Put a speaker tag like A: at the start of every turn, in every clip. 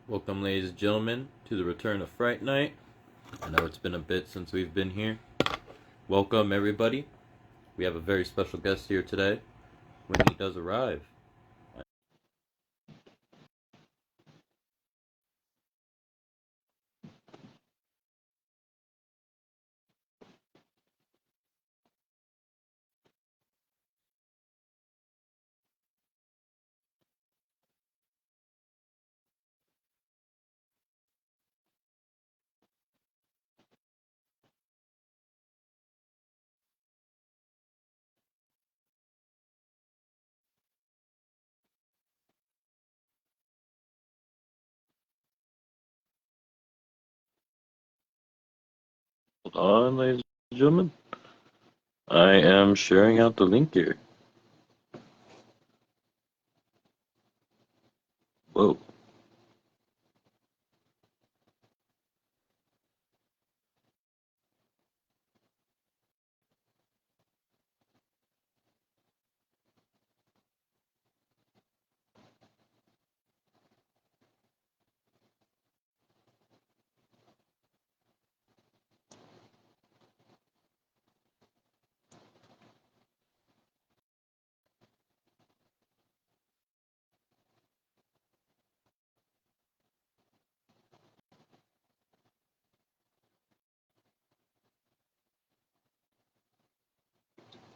A: Welcome, ladies and gentlemen, to the return of Fright Night. I know it's been a bit since we've been here. Welcome, everybody. We have a very special guest here today when he does arrive. Hold on, ladies and gentlemen. I am sharing out the link here. Whoa.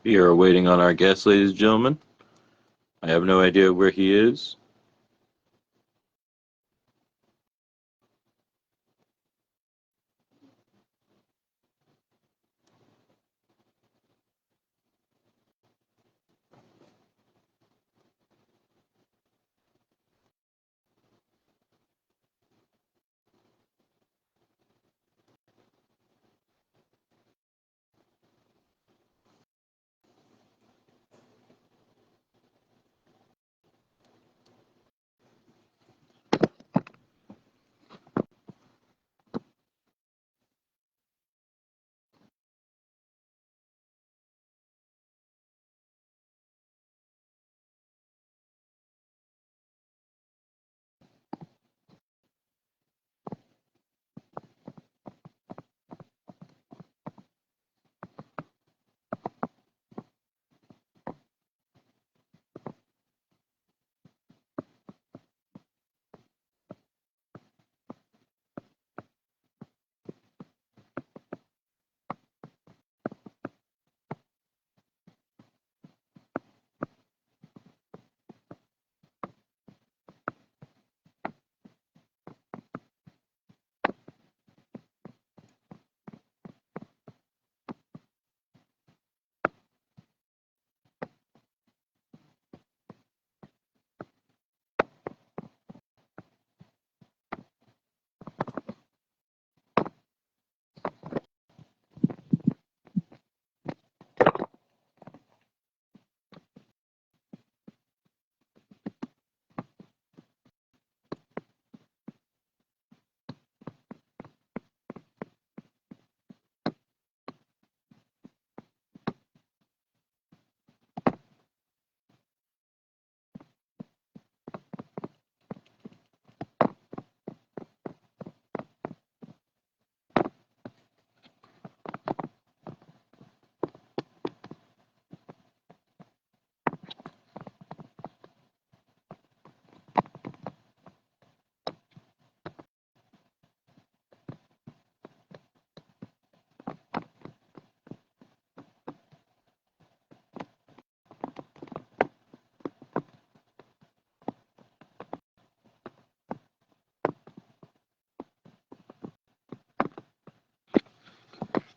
A: We are waiting on our guest, ladies and gentlemen. I have no idea where he is.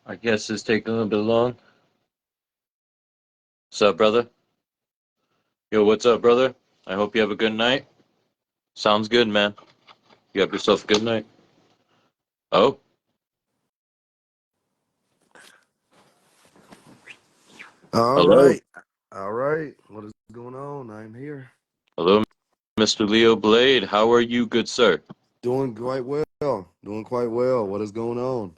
A: Our guest is taking a little bit long. What's up, brother? Yo, what's up, brother? I hope you have a good night. Sounds good, man. You have yourself a good night. Oh,
B: All
A: hello.
B: right. All right. What is going on? I'm here.
A: Hello, Mr. Leo Blade. How are you, good sir?
B: Doing quite well. Doing quite well. What is going on?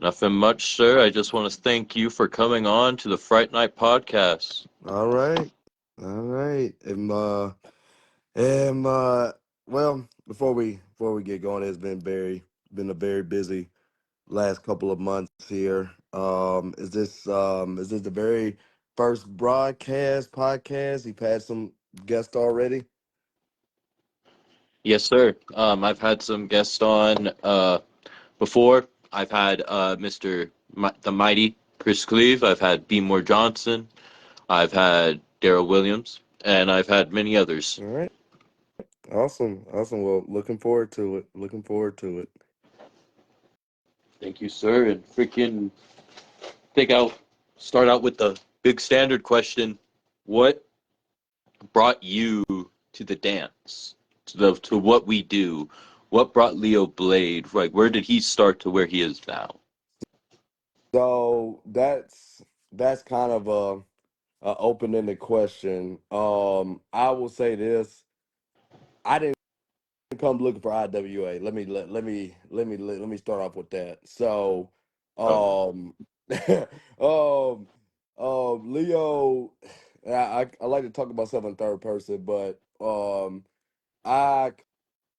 A: Nothing much, sir. I just want to thank you for coming on to the Fright Night podcast.
B: All right. All right. Am well, before we get going, it's been a very busy last couple of months here. Is this the very first broadcast podcast? You've had some guests already.
A: Yes, sir. I've had some guests on before. I've had the Mighty Chris Cleave. I've had B. More Johnson. I've had Daryl Williams, and I've had many others.
B: All right, awesome, awesome. Well, looking forward to it. Looking forward to it.
A: Thank you, sir. And freaking think I'll start out with the big standard question: what brought you to the dance, to what we do? What brought Leo Blade? Like, where did he start to where he is now?
B: So that's kind of a open-ended question. I will say this: I didn't come looking for IWA. Let me start off with that. So,
A: Oh,
B: um, um, Leo, I like to talk about myself in third person, but I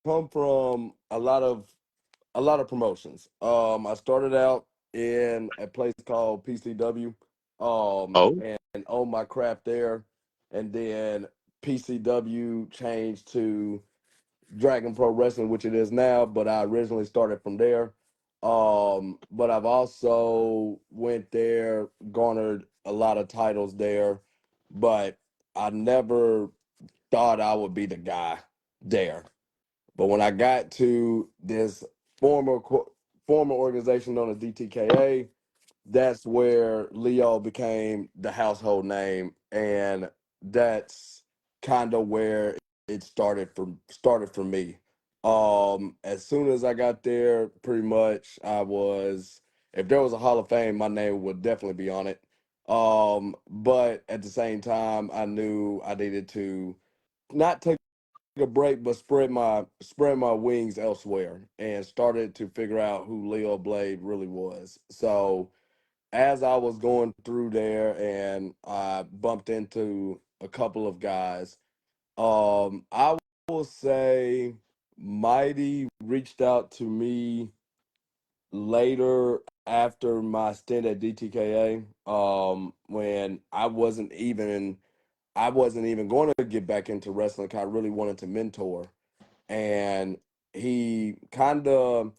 B: come from a lot of promotions. I started out in a place called PCW,
A: oh,
B: and owned my craft there, and then PCW changed to Dragon Pro Wrestling, which it is now, but I originally started from there. But I've also went there, garnered a lot of titles there, but I never thought I would be the guy there. But when I got to this former former organization known as DTKA, that's where Leo became the household name, and that's kind of where it started for me. As soon as I got there, pretty much I was. If there was a Hall of Fame, my name would definitely be on it. But at the same time, I knew I needed to not take a break, but spread my wings elsewhere, and started to figure out who Leo Blade really was. So as I was going through there and I bumped into a couple of guys, I will say Mighty reached out to me later after my stint at DTKA, when I wasn't even going to get back into wrestling 'cause I really wanted to mentor, and he kind of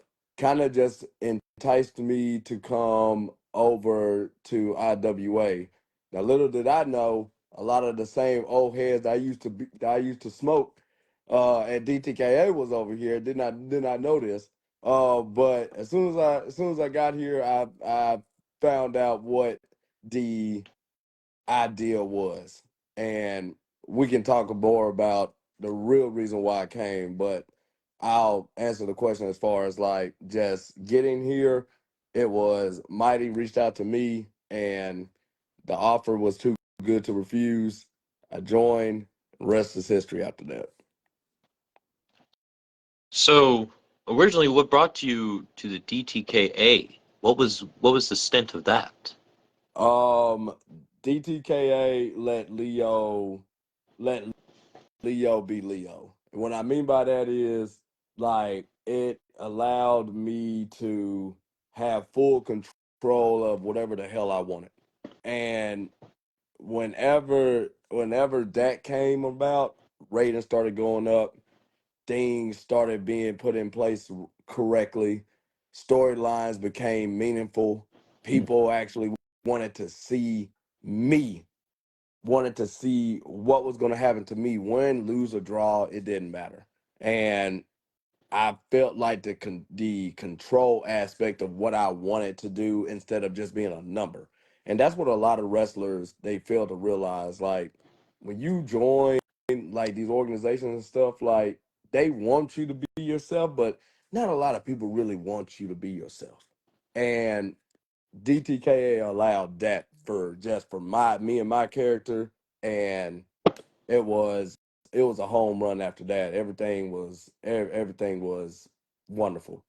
B: just enticed me to come over to IWA. Now, little did I know, a lot of the same old heads that I used to smoke at DTKA was over here. Did not know this. But as soon as I got here, I found out what the idea was. And we can talk more about the real reason why I came, but I'll answer the question as far as like just getting here. It was Mighty reached out to me, and the offer was too good to refuse. I joined. Rest is history after that.
A: so originally, what brought you to the DTKA? What was the stint of that?
B: Um, DTKA let Leo be Leo. And what I mean by that is like it allowed me to have full control of whatever the hell I wanted. And whenever that came about, ratings started going up, things started being put in place correctly, storylines became meaningful. People actually wanted to see me wanted to see what was going to happen to me, win, lose, or draw. It didn't matter, and I felt like the control aspect of what I wanted to do instead of just being a number. And that's what a lot of wrestlers they fail to realize. Like when you join like these organizations and stuff, like they want you to be yourself, but not a lot of people really want you to be yourself. And DTKA allowed that for me and my character, and it was it was a home run after that. Everything was wonderful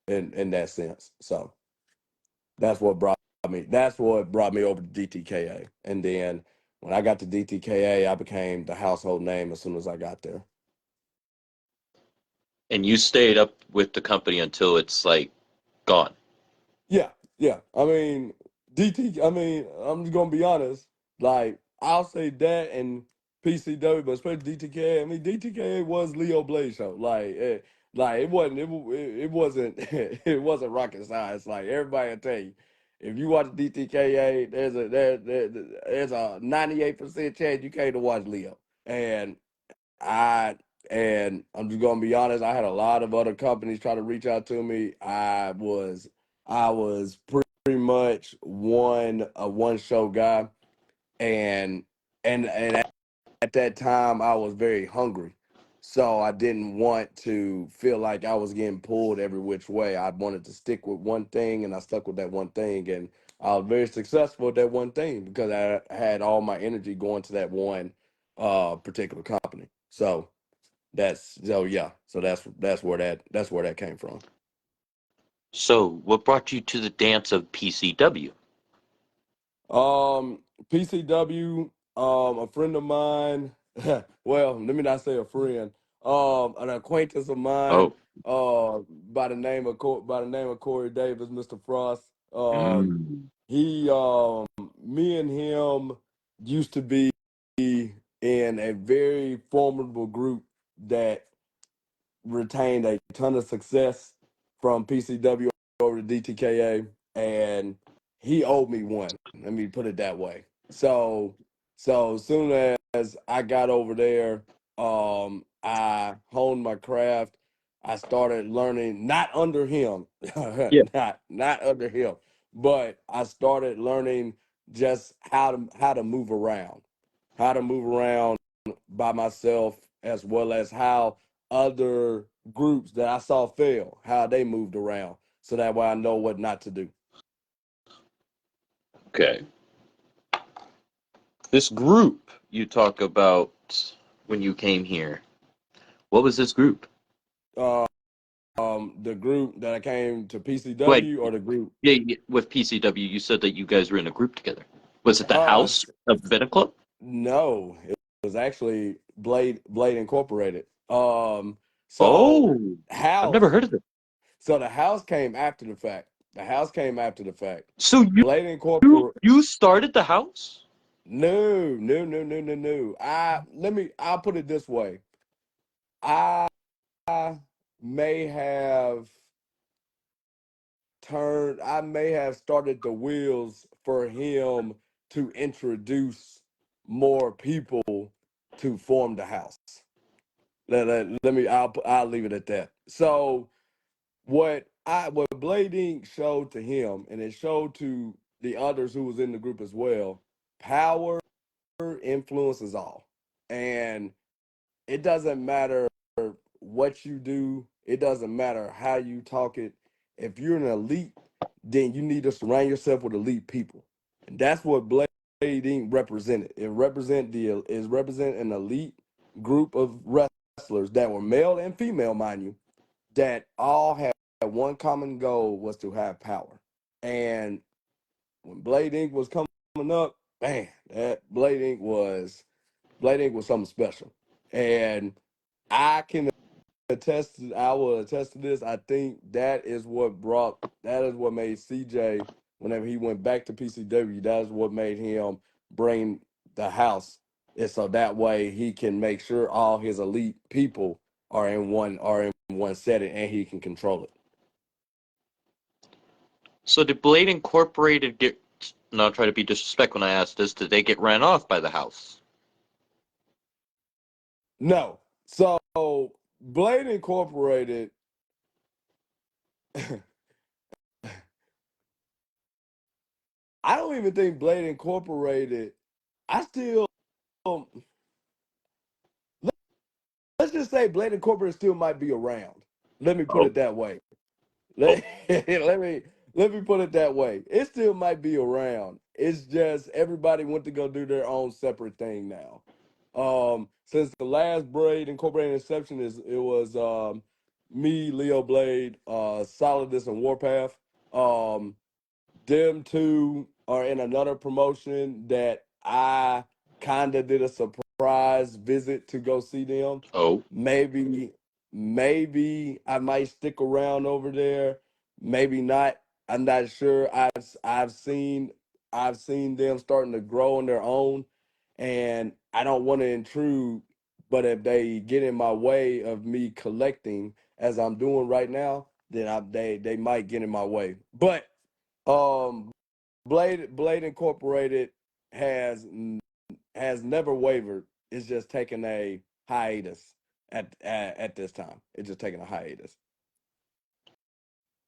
B: in that sense. So that's what brought me over to DTKA. And then when I got to DTKA, I became the household name as soon as I got there.
A: And you stayed up with the company until it's like gone.
B: Yeah, yeah. I mean, DT. I mean, I'm just gonna be honest. Like, I'll say that and PCW, but especially DTK. I mean, DTK was Leo Blade show. Like it wasn't. It wasn't. It wasn't rocket science. Like everybody will tell you, if you watch DTKA, there's a 98% chance you can't watch Leo. I and I'm just gonna be honest. I had a lot of other companies try to reach out to me. I was pretty much one show guy, and and at that time I was very hungry, so I didn't want to feel like I was getting pulled every which way. I wanted to stick with one thing, and I stuck with that one thing, and I was very successful at that one thing because I had all my energy going to that one particular company. So that's where that came from.
A: So, what brought you to the dance of PCW?
B: Um, PCW, a friend of mine, well, let me not say a friend, an acquaintance of mine,
A: Oh,
B: by the name of Corey Davis, Mr. Frost.
A: mm.
B: He, me and him used to be in a very formidable group that retained a ton of success from PCW over to DTKA, and he owed me one. Let me put it that way. So soon as I got over there, I honed my craft. I started learning, not under him,
A: Yeah.
B: not under him, but I started learning just how to move around by myself, as well as how other groups that I saw fail, how they moved around, so that way I know what not to do.
A: Okay. This group you talk about when you came here, what was this group?
B: Uh, the group that I came to
A: Wait,
B: PCW or the group?
A: with PCW, you said that you guys were in a group together. Was it the
B: Uh,
A: House of Venom Club?
B: no, it was actually Blade Incorporated. So
A: Oh, I've never
B: House,
A: heard of it.
B: so the House came after the fact. The House came after the fact.
A: So
B: Blade
A: you
B: Incorporated.
A: you started the House?
B: No, no, no, no, no, no. I'll put it this way. I may have I may have started the wheels for him to introduce more people to form the house. I'll leave it at that. So what Blade Inc. showed to him, and it showed to the others who was in the group as well, power influences all. And it doesn't matter what you do, it doesn't matter how you talk it. If you're an elite, then you need to surround yourself with elite people. And that's what Blade Inc. represented. It represent an elite group of wrestlers that were male and female, mind you, that all had one common goal, was to have power. And when Blade Inc. was coming up, man, that Blade Inc. was something special. And I can I will attest to this. I think that is what made CJ, whenever he went back to PCW, that is what made him bring the house. And so that way he can make sure all his elite people are in one setting, and he can control it.
A: So did Blade Incorporated get? Not try to be disrespectful when I ask this. Did they get ran off by the House?
B: No. So Blade Incorporated, I don't even think Blade Incorporated, I still, let's just say Blade Incorporated still might be around. Let me put
A: Oh,
B: it that way.
A: oh.
B: Let me put it that way. It still might be around. It's just everybody went to go do their own separate thing now. Since the last Blade Incorporated inception, it was me, Leo Blade, Solidus, and Warpath. Um, them two are in another promotion that I kind of did a surprise visit to go see them.
A: Oh.
B: Maybe maybe I might stick around over there. Maybe not. I'm not sure. I've seen them starting to grow on their own, and I don't want to intrude. But if they get in my way of me collecting, as I'm doing right now, then they might get in my way. But um, Blade Incorporated has has never wavered. It's just taking a hiatus at this time. It's just taking a hiatus.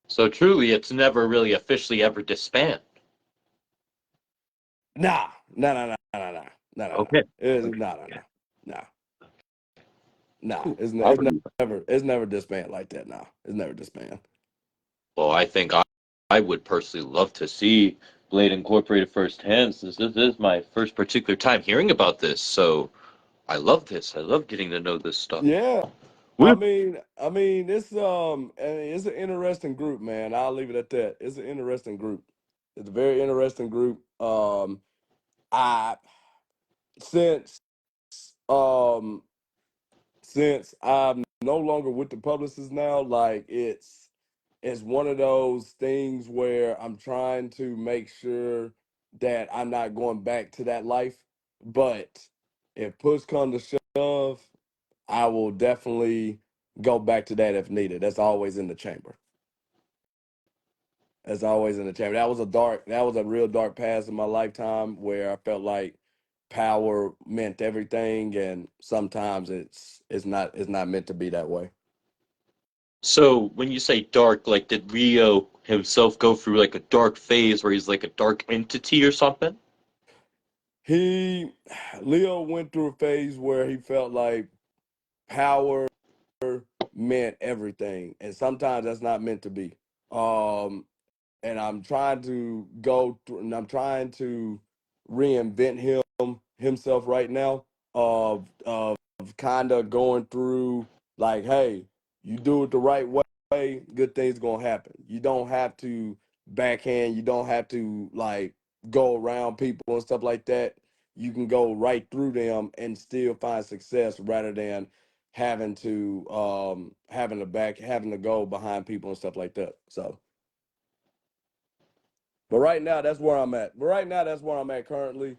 A: So truly, it's never really officially ever disbanded.
B: Nah, no, no, no, no, no, no, no, no.
A: Okay.
B: It's
A: Okay.
B: no, no, no, no, nah.
A: Cool.
B: It's
A: I'll
B: it's
A: believe it.
B: never disbanded like that. Nah, it's never disbanded.
A: Well, I would personally love to see Blade Incorporated firsthand, since this is my first particular time hearing about this. So I love this. I love getting to know this stuff.
B: Yeah,
A: We
B: it's an interesting group, man. I'll leave it at that. It's an interesting group. It's a very interesting group. I since um since I'm no longer with the publicist now, like it's one of those things where I'm trying to make sure that I'm not going back to that life. But if push comes to shove, I will definitely go back to that if needed. That's always in the chamber. That's always in the chamber. That was a real dark past in my lifetime where I felt like power meant everything, and sometimes it's not meant to be that way.
A: So when you say dark, like did Rio himself go through like a dark phase where he's like a dark entity or something?
B: He Leo went through a phase where he felt like power meant everything, and sometimes that's not meant to be. Um, and I'm trying to go through, and I'm trying to reinvent himself right now. Of kind of going through like, hey, you do it the right way, good things gonna happen. You don't have to backhand. You don't have to like go around people and stuff like that. You can go right through them and still find success rather than having to go behind people and stuff like that. So, but right now that's where I'm at. But right now that's where I'm at currently.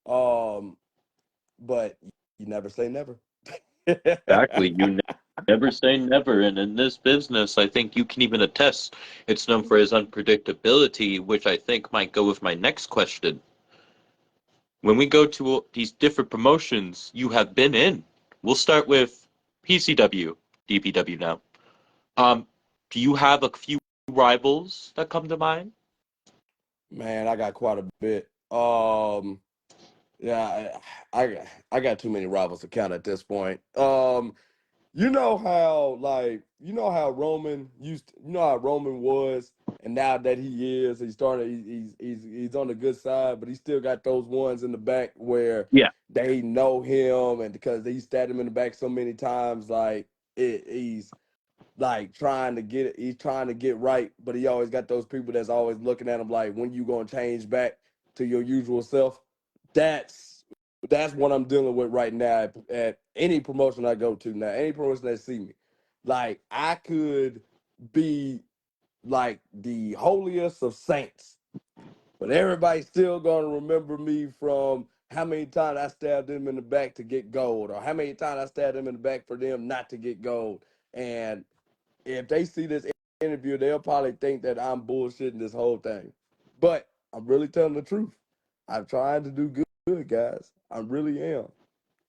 B: Um, but you never say never.
A: Exactly. Never say never. And in this business, I think you can even attest it's known for its unpredictability, which I think might go with my next question. When we go to these different promotions you have been in, we'll start with PCW, DPW now. Um, do you have a few rivals that come to mind?
B: Man, I got quite a bit. Yeah, I got too many rivals to count at this point. You know how Roman was, and now that he's on the good side, but he still got those ones in the back where
A: Yeah.
B: they know him, and because he stabbed him in the back so many times, like he's like he's trying to get right, but he always got those people that's always looking at him like, when you gonna change back to your usual self? That's that's what I'm dealing with right now at any promotion I go to now. Any promotion that see me, like I could be like the holiest of saints, but everybody's still gonna remember me from how many times I stabbed them in the back to get gold, or how many times I stabbed them in the back for them not to get gold. And if they see this interview, they'll probably think that I'm bullshitting this whole thing. But I'm really telling the truth. I'm trying to do good, guys. I really am.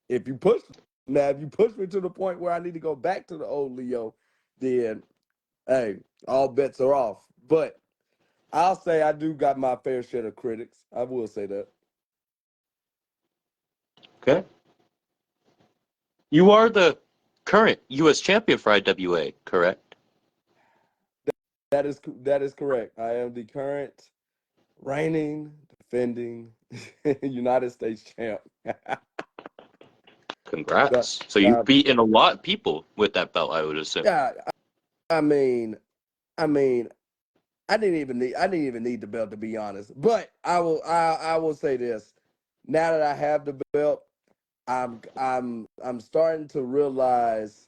B: If you push if you push me to the point where I need to go back to the old Leo, then hey, all bets are off. But I'll say I do got my fair share of critics. I will say that.
A: Okay. You are the current U.S. champion for IWA, correct?
B: That is correct. I am the current reigning, defending United States champ. So,
A: Congrats. So you've
B: uh,
A: beaten a lot of people with that belt, I would assume.
B: yeah, I mean, I mean, I didn't even need the belt to be honest. But I will say this. Now that I have the belt, I'm starting to realize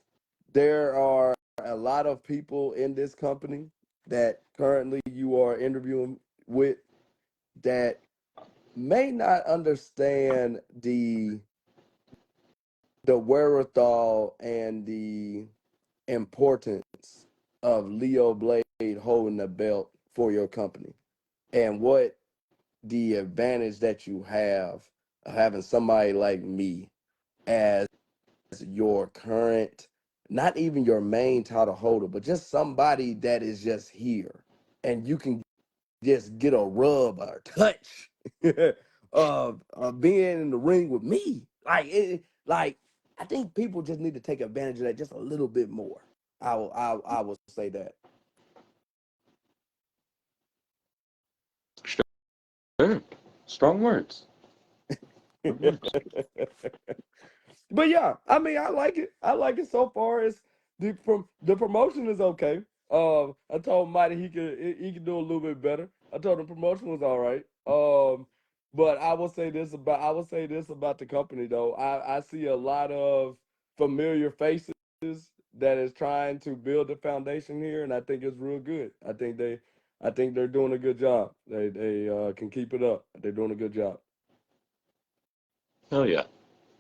B: there are a lot of people in this company that currently you are interviewing with that may not understand the wherewithal and the importance of Leo Blade holding the belt for your company and what the advantage that you have of having somebody like me as your current, not even your main title holder, but just somebody that is just here and you can just get a rub or a touch of being in the ring with me. Like I think people just need to take advantage of that just a little bit more. I will say that.
A: Sure. Strong words. Strong words.
B: But yeah, I mean, I like it. I like it so far. It's the promotion is okay. I told Mighty he could do a little bit better. I told him promotion was all right. But I will say this about the company though. I see a lot of familiar faces that is trying to build the foundation here, and I think it's real good. I think they're doing a good job. They can keep it up. They're doing a good job.
A: Hell yeah.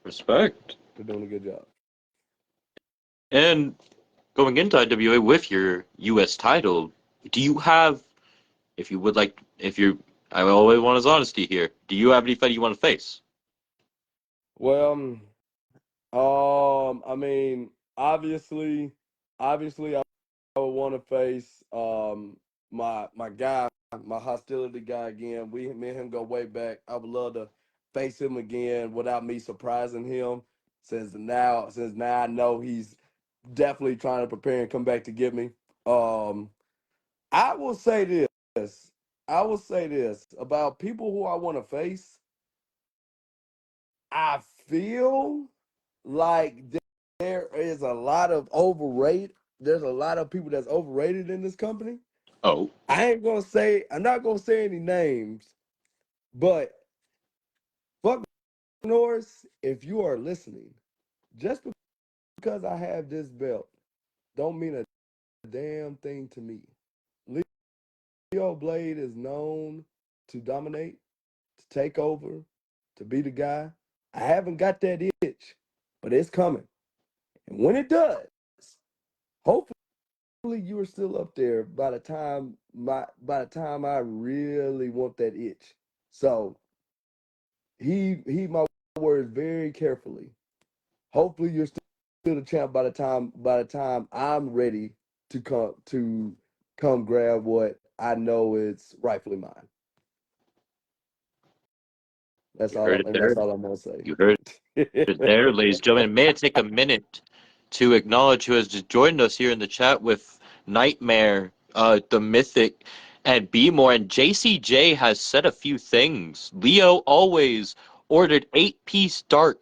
A: Respect.
B: They're doing a good job.
A: And going into IWA with your U.S. title, do you have, if you would like, if you, I always want his honesty here. Do you have anybody you want to face?
B: Well, I mean, obviously, I would want to face my guy, my hostility guy again. Me and him go way back. I would love to face him again without me surprising him, since now I know he's definitely trying to prepare and come back to get me. Um, I will say this. I will say this about people who I want to face. I feel like there is a lot of overrated. There's a lot of people that's overrated in this company.
A: Oh,
B: I'm not gonna say any names, but fuck Norris, if you are listening, just because I have this belt, don't mean a damn thing to me. Leo Blade is known to dominate, to take over, to be the guy. I haven't got that itch, but it's coming. And when it does, hopefully you are still up there by the time I really want that itch. So heed my words very carefully. Hopefully you're still the champ by the time I'm ready to come grab what I know is rightfully mine. That's
A: you heard
B: all
A: it
B: and
A: there.
B: that's all I'm gonna say.
A: You heard it there, ladies and gentlemen. May it take a minute to acknowledge who has just joined us here in the chat with Nightmare, the Mythic, and B More. And JCJ has said a few things. Leo always ordered 8-piece dark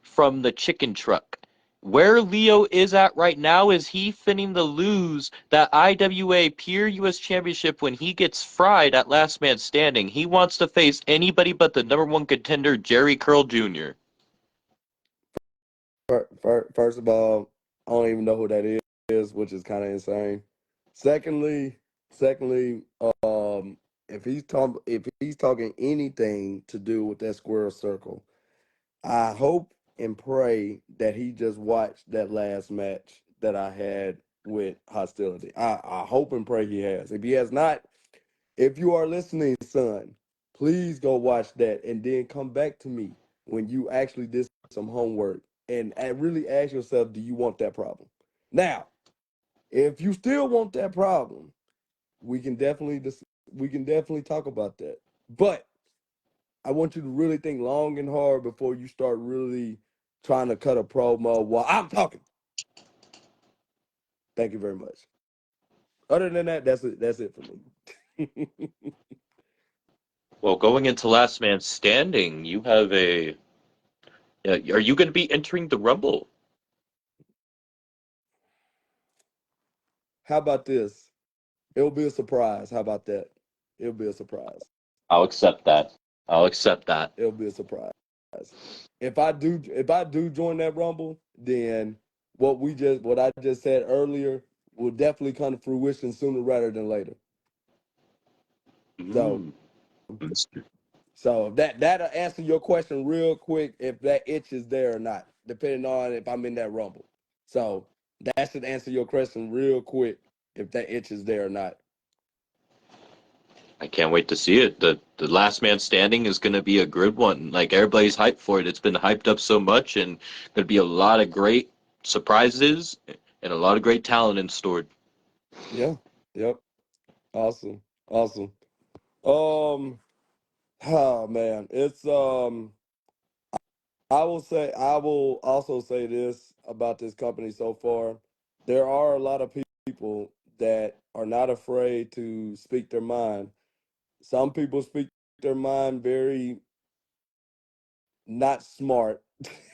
A: from the chicken truck. Where Leo is at right now is he finning to lose that IWA Pure US Championship when he gets fried at Last Man Standing. He wants to face anybody but the number one contender, Jerry Curl Jr.
B: First of all, I don't even know who that is, which is kind of insane. Secondly, secondly, if he's talking anything to do with that square circle, I hope and pray that he just watched that last match that I had with Hostility. I hope and pray he has. If he has not, if you are listening, son, please go watch that and then come back to me when you actually did some homework and really ask yourself, do you want that problem? Now, if you still want that problem, we can definitely talk about that. But I want you to really think long and hard before you start really trying to cut a promo while I'm talking. Thank you very much. Other than that, that's it. That's it for me.
A: Well, going into Last Man Standing, you have a. Are you going to be entering the Rumble?
B: How about this? It'll be a surprise. How about that? It'll be a surprise.
A: I'll accept that. I'll accept that.
B: It'll be a surprise. If I do join that Rumble, then what I just said earlier will definitely come to fruition sooner rather than later. So
A: Mm. Mister.
B: so that'll answer your question real quick if that itch is there or not, depending on if I'm in that rumble. So that should answer your question real quick if that itch is there or not.
A: I can't wait to see it. The Last Man Standing is going to be a good one. Like everybody's hyped for it. It's been hyped up so much, and going to be a lot of great surprises and a lot of great talent in store.
B: Yeah. Yep. Awesome. Awesome. Um oh man. I will also say this about this company so far. There are a lot of people that are not afraid to speak their mind. Some people speak their mind very not smart,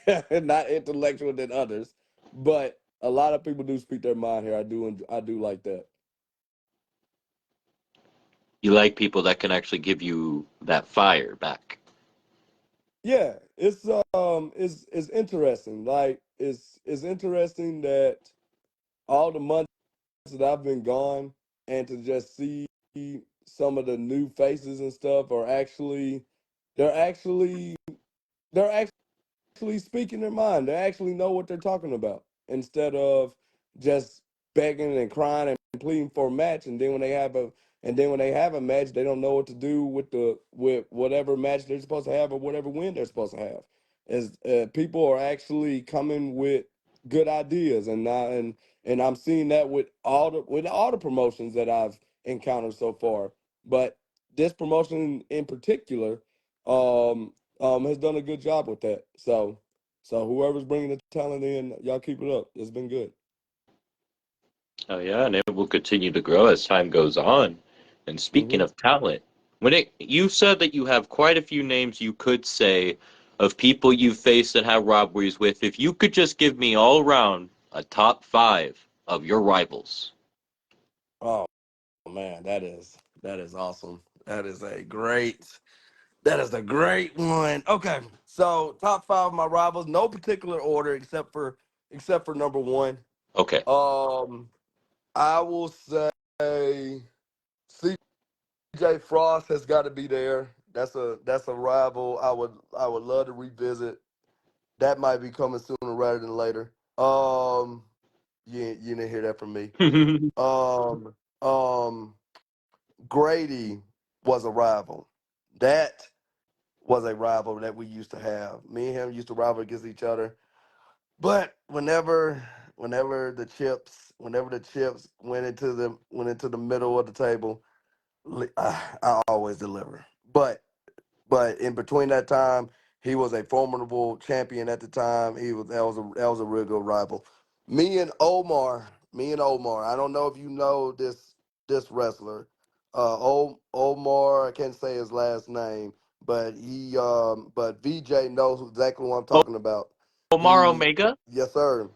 B: not intellectual than others, but a lot of people do speak their mind here. I do like that.
A: You like people that can actually give you that fire back.
B: Yeah, it's interesting. Like it's interesting that all the months that I've been gone and to just see some of the new faces and stuff are actually they're actually they're actually speaking their mind. They actually know what they're talking about instead of just begging and crying and pleading for a match. And then when they have a match, they don't know what to do with whatever match they're supposed to have or whatever win they're supposed to have. As people are actually coming with good ideas, and I'm seeing that with all the promotions that I've encountered so far. But this promotion in particular, um, has done a good job with that. So whoever's bringing the talent in, y'all keep it up. It's been good.
A: Oh yeah, and it will continue to grow as time goes on. And speaking
B: Hmm.
A: of talent, when it you said that you have quite a few names you could say of people you've faced and had rivalries with. If you could just give me all around a top five of your rivals.
B: Oh man, that is awesome. That is a great one. Okay, so top five of my rivals, no particular order except for number one.
A: Okay.
B: Um, I will say CJ Frost has got to be there. That's a rival I would love to revisit. That might be coming sooner rather than later. You didn't hear that from me. Um, um, Grady was a rival. That was a rival that we used to have. Me and him used to rival against each other. But whenever the chips went into the middle of the table, I always deliver. But in between that time, he was a formidable champion at the time. That was a real good rival. Me and Omar. I don't know if you know this wrestler. Omar, I can't say his last name, but VJ knows exactly what I'm talking about.
A: Omar
B: He
A: Omega?
B: Yes sir.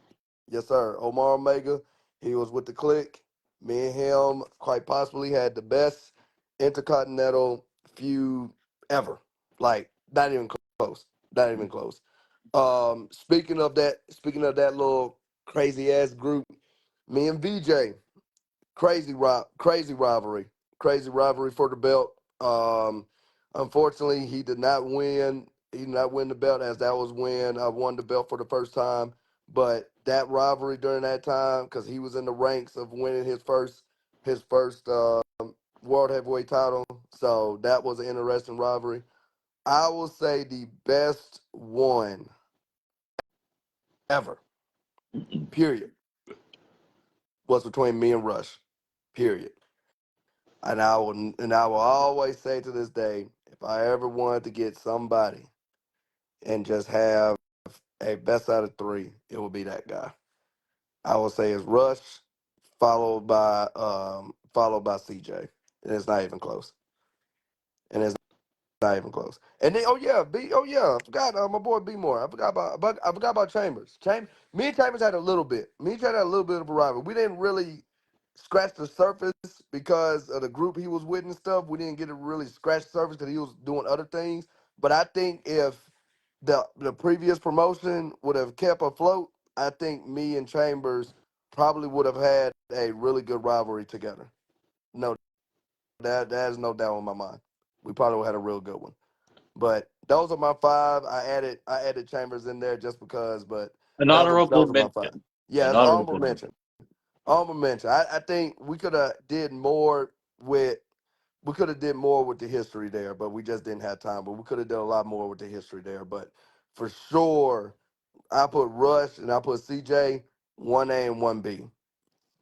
B: Yes sir. Omar Omega. He was with the clique. Me and him quite possibly had the best intercontinental feud ever. Like not even close. Not even close. Speaking of that little crazy ass group, me and VJ, crazy rivalry for the belt. Unfortunately, he did not win. He did not win the belt, as that was when I won the belt for the first time. But that rivalry during that time, because he was in the ranks of winning his first world heavyweight title, so that was an interesting rivalry. I will say the best one ever, period, was between me and Rush, period. And I will always say to this day, if I ever wanted to get somebody and just have a best out of three, it would be that guy. I would say it's Rush, followed by CJ, and it's not even close. And it's not even close. And then I forgot my boy B More. I forgot about Chambers. Me and Chambers had a little bit. Me and Chambers had a little bit of a rival. We didn't really scratch the surface because of the group he was with and stuff. We didn't get to really scratch the surface because he was doing other things. But I think if the previous promotion would have kept afloat, I think me and Chambers probably would have had a really good rivalry together. No, that is no doubt in my mind. We probably would have had a real good one. But those are my five. I added Chambers in there just because, but
A: An
B: those are
A: honorable
B: those are my five.
A: mention.
B: Yeah,
A: An
B: it's honorable
A: honorable mention.
B: mention. Honorable mention. I think we could have did more with we could have did more with the history there, but we just didn't have time. But we could have done a lot more with the history there. But for sure, I put Rush and I put CJ 1A and 1B.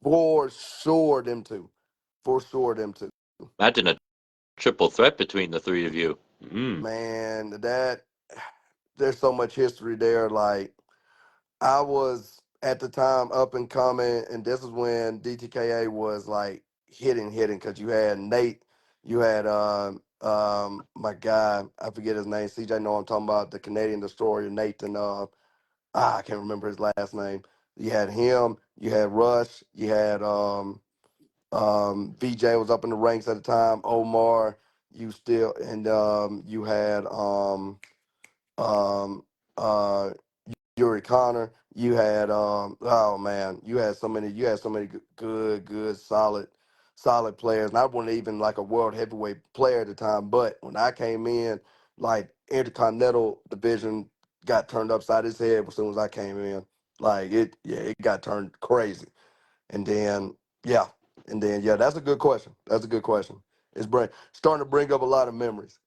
B: For sure, them two. For sure, them two.
A: Imagine a triple threat between the three of you.
B: Man, that there's so much history there. Like I was at the time up and coming, and this is when DTKA was like hitting because you had Nate, you had my guy, I forget his name, CJ know I'm talking about, the Canadian destroyer, Nathan I can't remember his last name. You had him, you had Rush, you had VJ was up in the ranks at the time, Omar, you still and you had um uh Yuri Connor. You had oh man, you had so many good solid players. And I wasn't even like a world heavyweight player at the time, but when I came in, like Intercontinental division got turned upside his head as soon as I came in. Like it got turned crazy. And then yeah, yeah, that's a good question. That's a good question. Starting to bring up a lot of memories.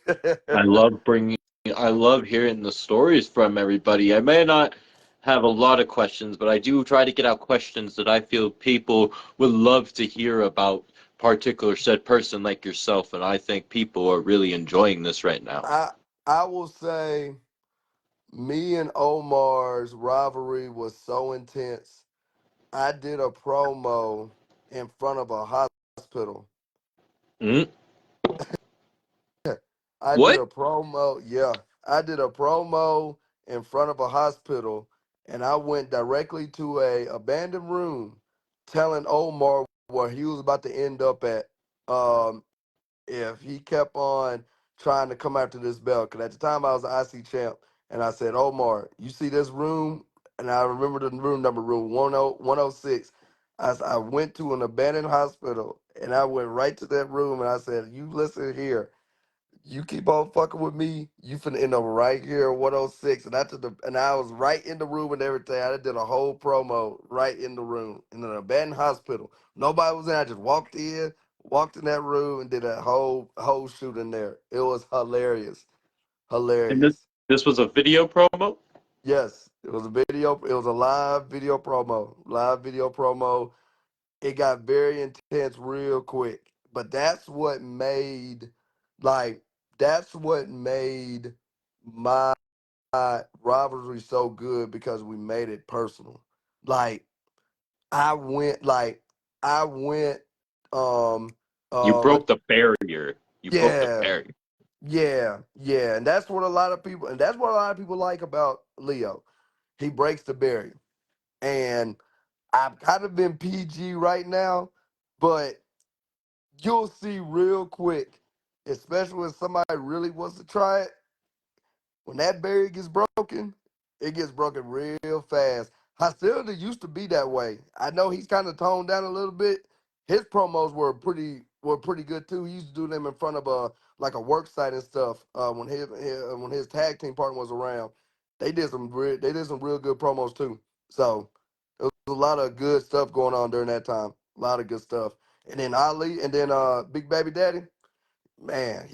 A: I love bringing. I love hearing the stories from everybody. I may not have a lot of questions, but I do try to get out questions that I feel people would love to hear about particular said person like yourself, and I think people are really enjoying this right now.
B: I I will say me and Omar's rivalry was so intense. I did a promo in front of a hospital.
A: Mm?
B: I did
A: What?
B: a promo, yeah. I did a promo in front of a hospital, and I went directly to a abandoned room telling Omar where he was about to end up at. If he kept on trying to come after this belt. Because at the time I was the IC champ, and I said, Omar, you see this room? And I remember the room number, room 106. I went to an abandoned hospital, and I went right to that room, and I said, you listen here. You keep on fucking with me, you finna end up right here at 106. And I was right in the room and everything. I did a whole promo right in the room in an abandoned hospital. Nobody was in. I just walked in that room and did a whole shoot in there. It was hilarious.
A: And this
B: Hilarious.
A: this was a video promo?
B: Yes, it was a video, it was a live video promo. Live video promo. It got very intense real quick. But like that's what made my rivalry so good because we made it personal. Like I went like I went um
A: You
B: let
A: broke the barrier. You broke the
B: yeah,
A: barrier.
B: yeah. And that's what a lot of people like about Leo. He breaks the barrier. And I've kind of been PG right now, but you'll see real quick, especially when somebody really wants to try it. When that barrier gets broken, it gets broken real fast. Hostility used to be that way. I know he's kind of toned down a little bit. His promos were pretty good too. He used to do them in front of a like a work site and stuff. When his tag team partner was around, they did some real good promos too. So it was a lot of good stuff going on during that time. A lot of good stuff. And then Ali, and then Big Baby Daddy, man,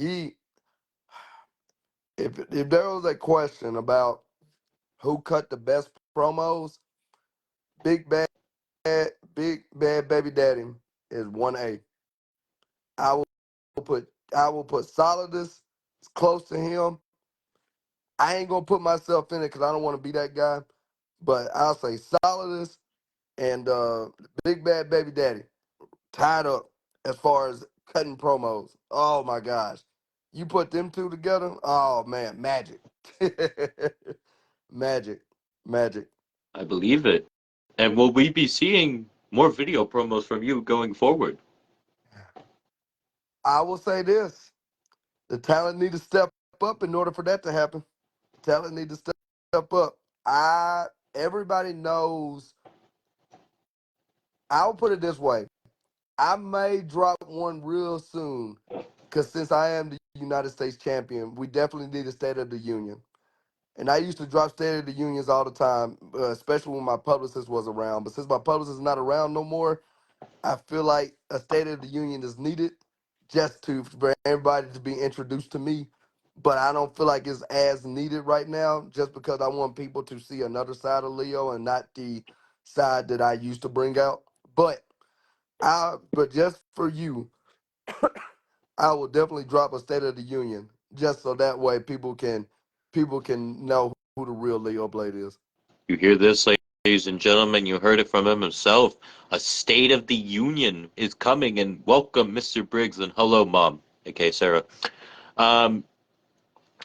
B: if there was a question about who cut the best promos, Big Bad Big Bad Baby Daddy is 1A. I will I will put Solidus close to him. I ain't gonna put myself in it because I don't want to be that guy. But I'll say Solidus and Big Bad Baby Daddy tied up as far as cutting promos. Oh my gosh. You put them two together, oh man, magic. Magic. Magic.
A: I believe it. And will we be seeing more video promos from you going forward?
B: I will say this. The talent need to step up in order for that to happen. Talent need to step up. I everybody knows. I'll put it this way: I may drop one real soon, because since I am the United States champion, we definitely need a State of the Union. And I used to drop State of the Unions all the time, especially when my publicist was around. But since my publicist is not around no more, I feel like a State of the Union is needed just to for everybody to be introduced to me. But I don't feel like it's as needed right now, just because I want people to see another side of Leo and not the side that I used to bring out. But just for you, I will definitely drop a State of the Union just so that way people can know who the real Leo Blade is.
A: You hear this, ladies and gentlemen? You heard it from him himself. A State of the Union is coming, and welcome, Mr. Briggs, and hello, Mom. Okay, Sarah. Um,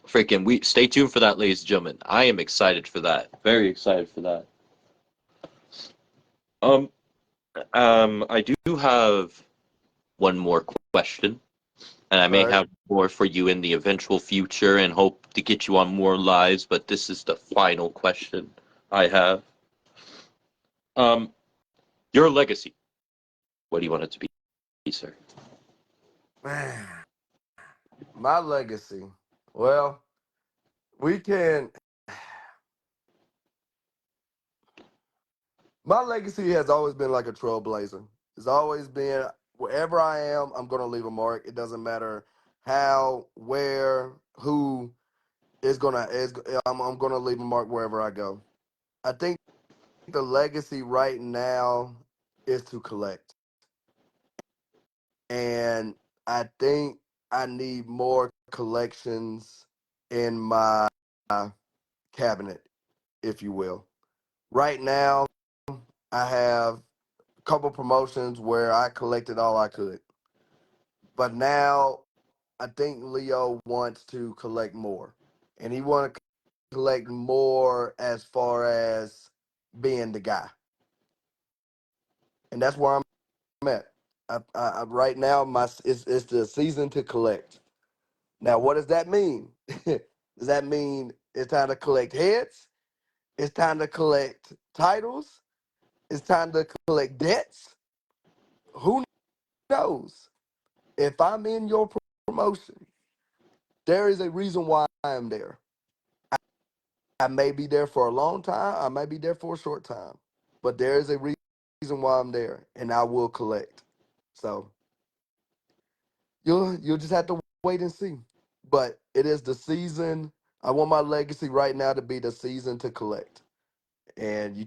A: freaking, we stay tuned for that, ladies and gentlemen. I am excited for that. Very excited for that. Um, I do have one more question, and I
B: All
A: may
B: right.
A: have more for you in the eventual future, and hope to get you on more lives. But this is the final question I have. Um, your legacy. What do you want it to be, sir?
B: Man, my legacy. Well, we can. My legacy has always been like a trailblazer. It's always been wherever I am, I'm gonna leave a mark. It doesn't matter how, where, who is gonna is. I'm gonna leave a mark wherever I go. I think the legacy right now is to collect, and I think I need more collections in my cabinet, if you will. Right now, I have a couple promotions where I collected all I could. But now I think Leo wants to collect more. And he wants to collect more as far as being the guy. And that's where I'm at. Right now, it's the season to collect. Now, what does that mean? Does that mean it's time to collect heads? It's time to collect titles? It's time to collect debts? Who knows? If I'm in your promotion, there is a reason why I am there. I may be there for a long time. I may be there for a short time, but there is a reason why I'm there, and I will collect. So you'll just have to wait and see. But it is the season. I want my legacy right now to be the season to collect, and you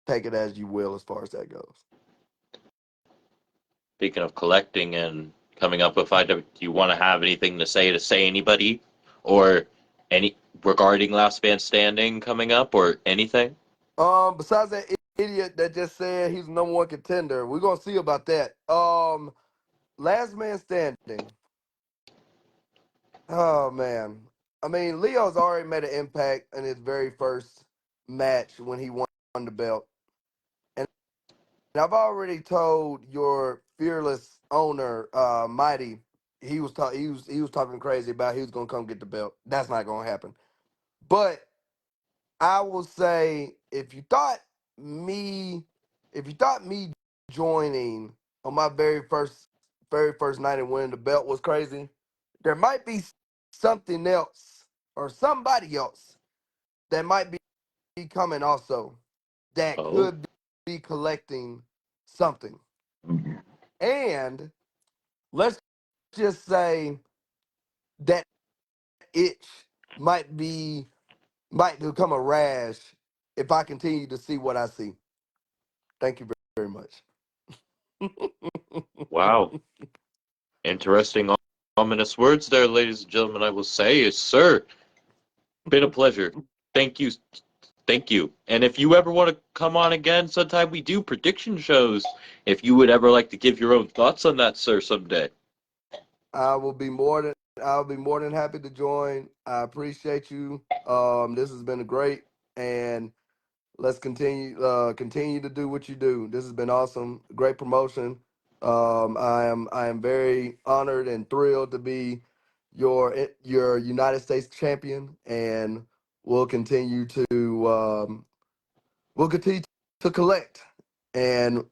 B: take it as you will as far as that goes.
A: Speaking of collecting and coming up with do you want to have anything to say anybody, or any regarding Last Man Standing coming up, or anything?
B: Besides that idiot that just said he's the number one contender, we're gonna see about that. Last man standing. Oh man. I mean, Leo's already made an impact in his very first match when he won the belt. And I've already told your fearless owner, Mighty, he was talking crazy about he was gonna come get the belt. That's not gonna happen. But I will say me if you thought me joining on my very first night and winning the belt was crazy, there might be something else or somebody else that might be coming also that
A: Oh,
B: could be collecting something.
A: mhm.
B: And let's just say that itch might be might become a rash if I continue to see what I see. Thank you very much.
A: Wow, interesting, ominous words there, ladies and gentlemen. I will say, sir, been a pleasure. Thank you, thank you. And if you ever want to come on again, sometime we do prediction shows. If you would ever like to give your own thoughts on that, sir, someday.
B: I will be more than I'll be more than happy to join. I appreciate you. This has been great, and let's continue to do what you do. This has been awesome. Great promotion. I am very honored and thrilled to be your United States champion, and we'll continue to we'll continue to collect and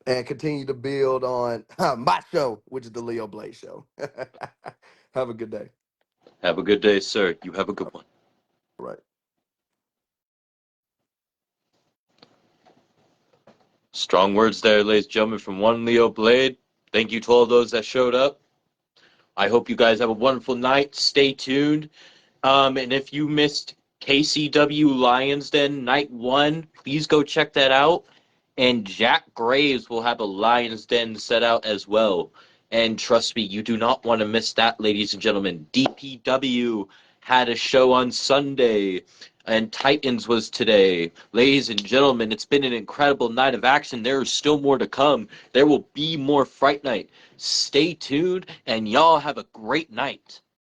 B: continue to build on my show, which is the Leo Blaze Show. Have a good day.
A: Have a good day, sir. You have a good one.
B: All right.
A: Strong words there, ladies and gentlemen, from one Leo Blade. Thank you to all those that showed up. I hope you guys have a wonderful night. Stay tuned. And if you missed KCW Lions Den Night 1, please go check that out. And Jack Graves will have a Lions Den set out as well. And trust me, you do not want to miss that, ladies and gentlemen. DPW had a show on Sunday, and Titans was today. Ladies and gentlemen, it's been an incredible night of action. There is still more to come. There will be more Fright Night. Stay tuned, and y'all have a great night.